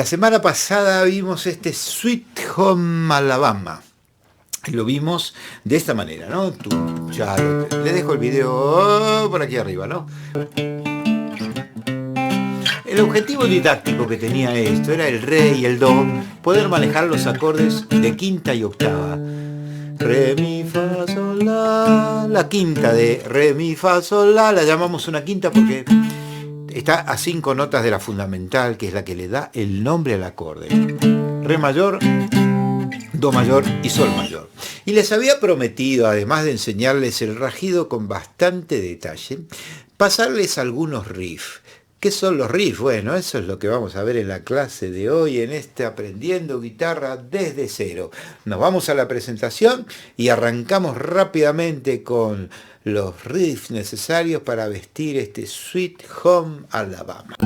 La semana pasada vimos este Sweet Home Alabama. Lo vimos de esta manera, ¿no? Le dejo el video por aquí arriba, ¿no? El objetivo didáctico que tenía esto era el re y el do, poder manejar los acordes de quinta y octava. Re, mi, fa, sol, la. La quinta de re, mi, fa, sol, la llamamos una quinta porque está a 5 notas de la fundamental, que es la que le da el nombre al acorde. Re mayor, do mayor y sol mayor. Y les había prometido, además de enseñarles el rajido con bastante detalle, pasarles algunos riffs. ¿Qué son los riffs? Bueno, eso es lo que vamos a ver en la clase de hoy, en este Aprendiendo Guitarra desde cero. Nos vamos a la presentación y arrancamos rápidamente con los riffs necesarios para vestir este Sweet Home Alabama.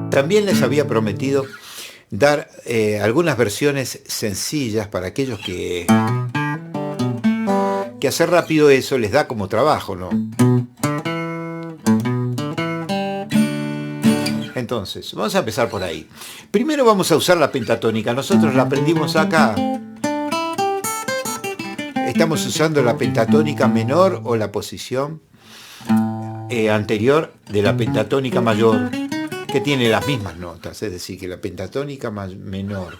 También les había prometido dar algunas versiones sencillas para aquellos que hacer rápido eso les da como trabajo, ¿no? Entonces, vamos a empezar por ahí. Primero vamos a usar la pentatónica. Nosotros la aprendimos acá. Estamos usando la pentatónica menor o la posición anterior de la pentatónica mayor, que tiene las mismas notas, es decir, que la pentatónica menor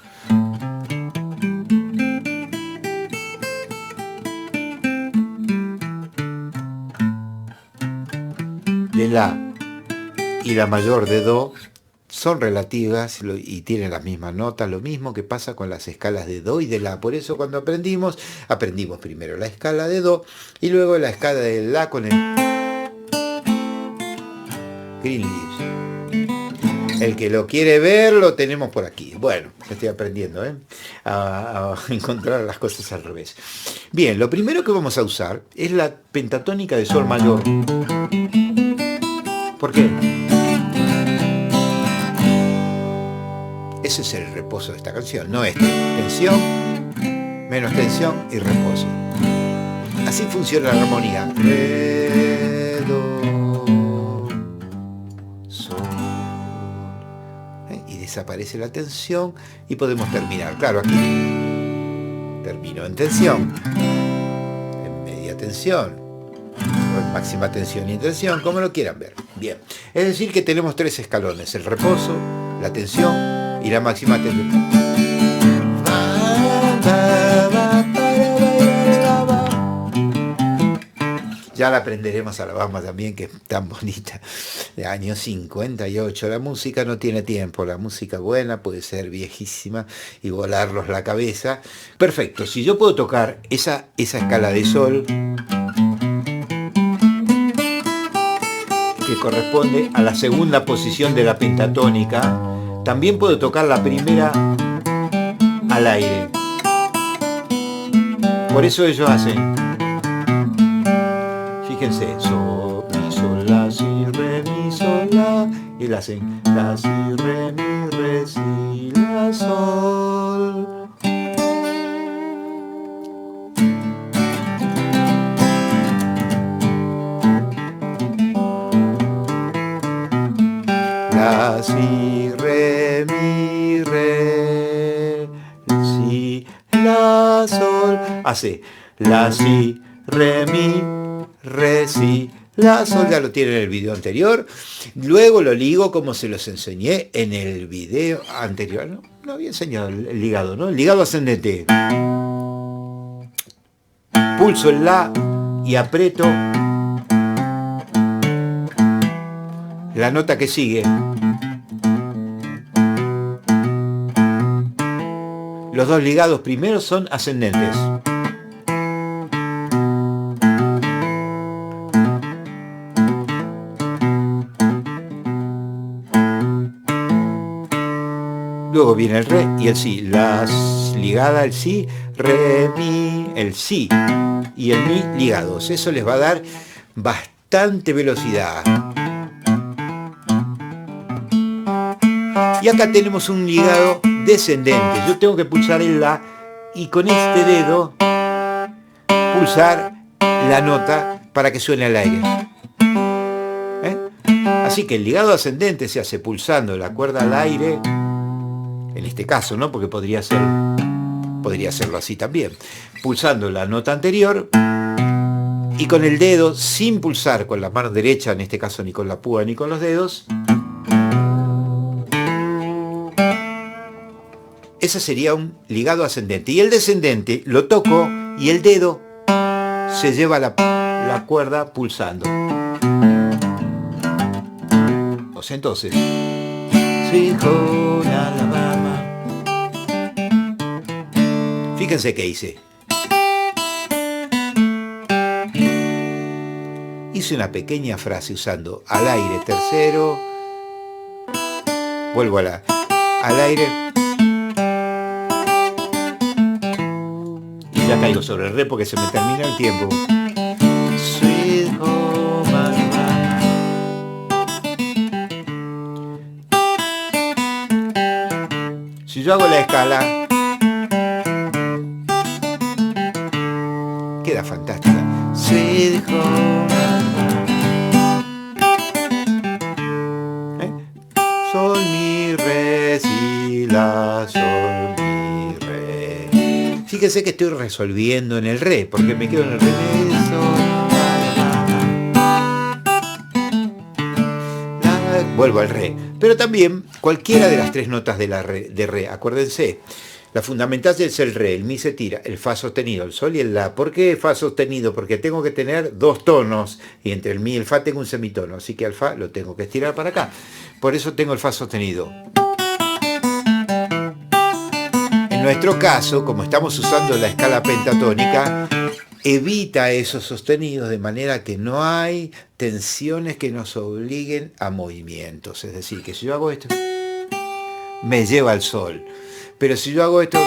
de la y la mayor de do son relativas y tienen las mismas notas, lo mismo que pasa con las escalas de do y de la. Por eso cuando aprendimos primero la escala de do y luego la escala de la con el Green Leaves. El que lo quiere ver lo tenemos por aquí. Bueno, estoy aprendiendo a encontrar las cosas al revés. Bien, lo primero que vamos a usar es la pentatónica de sol mayor. ¿Por qué? Ese es el reposo de esta canción, no este. Tensión, menos tensión y reposo. Así funciona la armonía. Re, do, sol. Y desaparece la tensión y podemos terminar. Claro, aquí termino en tensión, en media tensión, o en máxima tensión y en tensión, como lo quieran ver. Bien, es decir que tenemos 3 escalones: el reposo, la tensión y la máxima tensión. Ya la aprenderemos Alabama también, que es tan bonita, de años 58. La música no tiene tiempo, la música buena puede ser viejísima y volarlos la cabeza. Perfecto, si yo puedo tocar esa escala de sol, que corresponde a la segunda posición de la pentatónica, también puedo tocar la primera al aire. Por eso ellos hacen, fíjense, sol, mi, sol, la, si, re, mi, sol, la, y la hacen la, si, re, mi, re, si, la, sol. La, si, re, mi, re, si, la, sol. Hace la, si, re, mi, re, si, la, sol. Ya lo tienen en el video anterior. Luego lo ligo como se los enseñé en el video anterior. No había enseñado el ligado, ¿no? El ligado ascendente. Pulso el la y aprieto la nota que sigue. Los 2 ligados primeros son ascendentes. Luego viene el re y el si. La ligada, el si, re, mi, el si y el mi ligados. Eso les va a dar bastante velocidad. Y acá tenemos un ligado descendente. Yo tengo que pulsar el La y con este dedo pulsar la nota para que suene al aire. Así que el ligado ascendente se hace pulsando la cuerda al aire, en este caso, ¿no? Porque podría hacerlo así también. Pulsando la nota anterior y con el dedo, sin pulsar con la mano derecha, en este caso ni con la púa ni con los dedos, ese sería un ligado ascendente. Y el descendente lo toco y el dedo se lleva la cuerda pulsando. Entonces, Sweet Home Alabama. Fíjense qué hice. Hice una pequeña frase usando al aire tercero, vuelvo al aire y ya caigo sobre el re porque se me termina el tiempo. Sweet Home Alabama. Si yo hago la escala, queda fantástica. Sweet Home Alabama. Sol, mi, re, si, la, sol, mi, re. Fíjense que estoy resolviendo en el re, porque me quedo en el re, mi, sol, la, vuelvo al re. Pero también cualquiera de las tres notas de re, acuérdense, la fundamental es el re, el mi se tira, el fa sostenido, el sol y el la. ¿Por qué fa sostenido? Porque tengo que tener dos tonos y entre el mi y el fa tengo un semitono, así que al fa lo tengo que estirar para acá. Por eso tengo el fa sostenido. En nuestro caso, como estamos usando la escala pentatónica, evita esos sostenidos de manera que no hay tensiones que nos obliguen a movimientos. Es decir, que si yo hago esto, me lleva al sol. Pero si yo hago esto,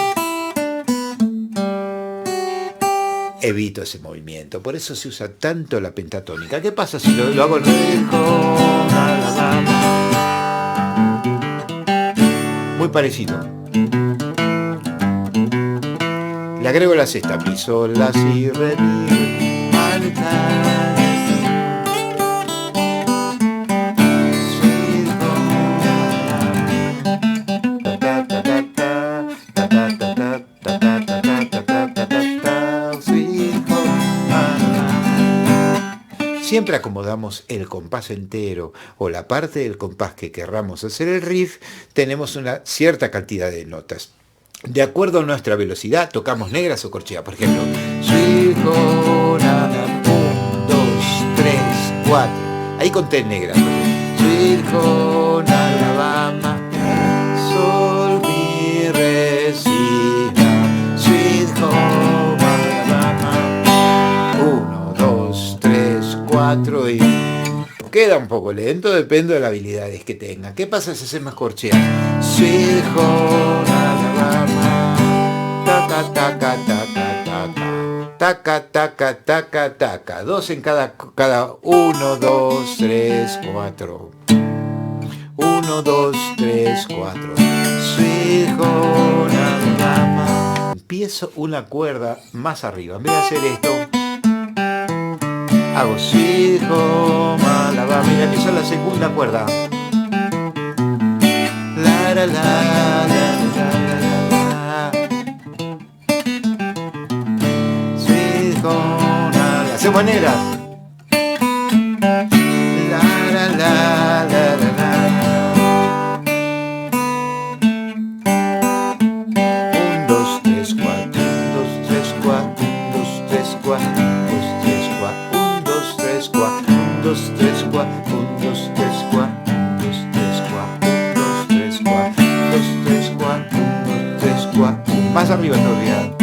evito ese movimiento. Por eso se usa tanto la pentatónica. ¿Qué pasa si lo hago en muy parecido? Le agrego la sexta, mi, sol, la, si, re, mi, siempre acomodamos el compás entero o la parte del compás que querramos hacer el riff, tenemos una cierta cantidad de notas. De acuerdo a nuestra velocidad, tocamos negras o corcheas. Por ejemplo, Sweet Home Alabama, 1, 2, 3, 4. Ahí conté negras. Sweet Home Alabama, sol, mi, re, si, la. Sweet Home Alabama, 1, 2, 3, 4 y queda un poco lento, depende de las habilidades que tenga. ¿Qué pasa si hacemos corcheas? Sweet Home Alabama, taca, taca, taca, taca, taca, taca, taca, taca. Dos en cada 1, 2, 3, 4. 1, 2, 3, 4. Sweet Home Alabama. Empiezo una cuerda más arriba. En vez de hacer esto, hago Sweet Home Alabama. Mira, empiezo la segunda cuerda. La, la, la, la, la, la, la. Sweet Home Alabama. Hacemos negras. La, la, la, la, la, la. 1, 2, 3, 4. 1, 2, 3, 4. 1, 2, 3, 4. 1, 2, 3, 4. 1, 2, 3, 4. 1, 2, 3, 4. 1, 2, 3, 4. 1, 2, 3, 4. 1, 2, 3, 4. 1, 2, 3, 4. Más arriba todavía. 2,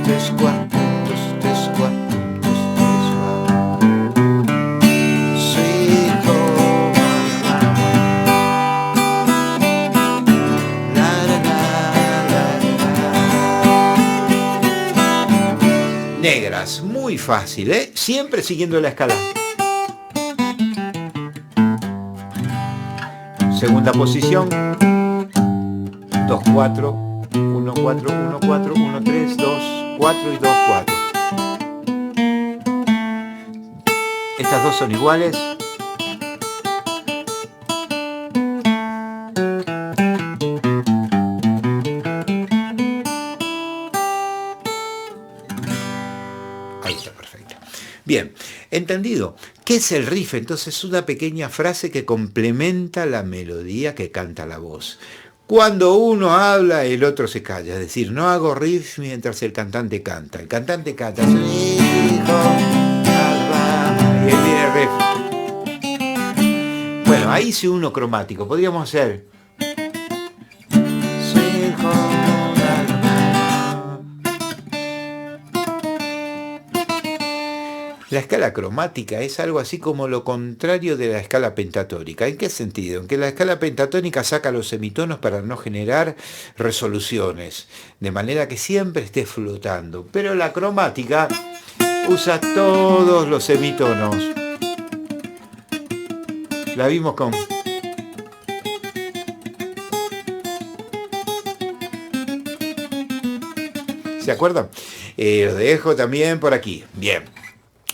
3, 4. 2, 3, 4. 2, 3, 4. Sweet Home Alabama. La, la, la, la, la. Negras, muy fácil, ¿eh? Siempre siguiendo la escala. Segunda posición. 2, 4, 1, 4, 1, 4, 1, 3, 2, 4 y 2, 4. Estas dos son iguales. Ahí está, perfecto. Bien, entendido. ¿Qué es el riff? Entonces, una pequeña frase que complementa la melodía que canta la voz. Cuando uno habla, el otro se calla. Es decir, no hago riff mientras el cantante canta. El cantante canta. Y ahí viene el riff. Bueno, ahí hice uno cromático. Podríamos hacer... La escala cromática es algo así como lo contrario de la escala pentatónica. ¿En qué sentido? En que la escala pentatónica saca los semitonos para no generar resoluciones, de manera que siempre esté flotando. Pero la cromática usa todos los semitonos. La vimos con... ¿Se acuerdan? Lo dejo también por aquí. Bien.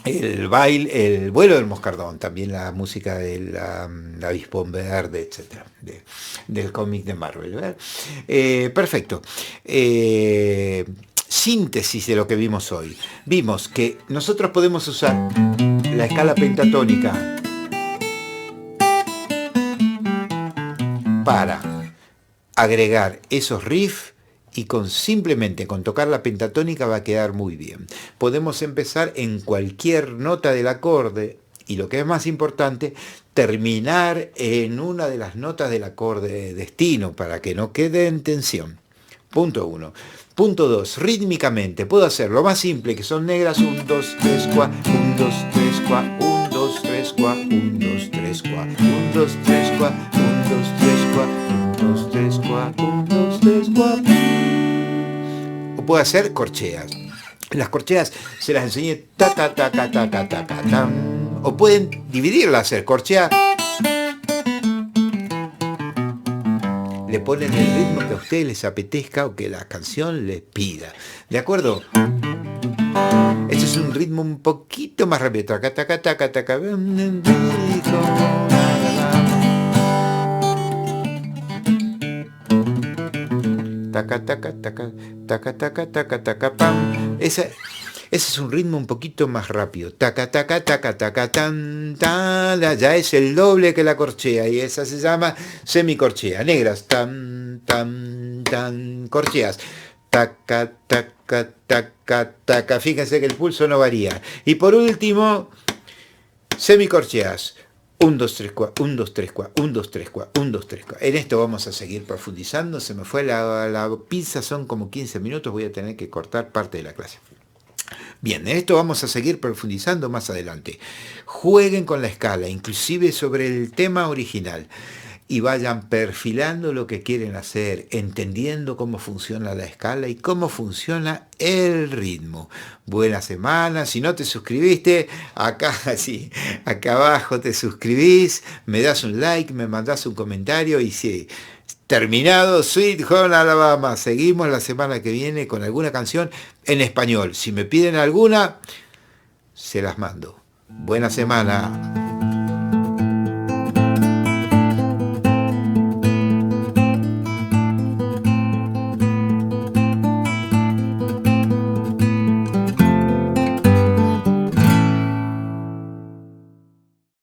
El baile, el vuelo del moscardón, también la música de la Avispón Verde, etcétera, del cómic de Marvel. Perfecto. Síntesis de lo que vimos hoy. Vimos que nosotros podemos usar la escala pentatónica para agregar esos riffs. Y simplemente con tocar la pentatónica va a quedar muy bien. Podemos empezar en cualquier nota del acorde y lo que es más importante, terminar en una de las notas del acorde destino para que no quede en tensión. Punto 1. Punto 2. Rítmicamente puedo hacer lo más simple, que son negras 1, 2, 3, 4, 1, 2, 3, 4, 1, 2, 3, 4, 1, 2, 3, 4, 1, 2, 3, 4, 1, 2, 3, 4, 1, 2, 3, 4, 1, 2, 3, 4. O puedo hacer corcheas. Las corcheas se las enseñé ta ta ta ta ta ta ta ta ta. O pueden dividirlas, hacer corchea. Le ponen el ritmo que a ustedes les apetezca o que la canción les pida. ¿De acuerdo? Este es un ritmo un poquito más rápido. Taca taca taca taca. Taca, taca, taca, taca, taca, taca, taca, pam. Ese es un ritmo un poquito más rápido. Taca, taca, taca, taca, tan, tan. Ya es el doble que la corchea y esa se llama semicorchea. Negras, tan, tan, tan, corcheas. Taca, taca, taca, taca. Fíjense que el pulso no varía. Y por último, semicorcheas. 1, 2, 3, 4, 1, 2, 3, 4, 1, 2, 3, 4, 1, 2, 3, 4. En esto vamos a seguir profundizando. Se me fue la pizza, son como 15 minutos. Voy a tener que cortar parte de la clase. Bien, en esto vamos a seguir profundizando más adelante. Jueguen con la escala, inclusive sobre el tema original. Y vayan perfilando lo que quieren hacer, entendiendo cómo funciona la escala y cómo funciona el ritmo. Buena semana. Si no te suscribiste, acá sí, acá abajo te suscribís, me das un like, me mandás un comentario y sí. Terminado Sweet Home Alabama. Seguimos la semana que viene con alguna canción en español. Si me piden alguna, se las mando. Buena semana.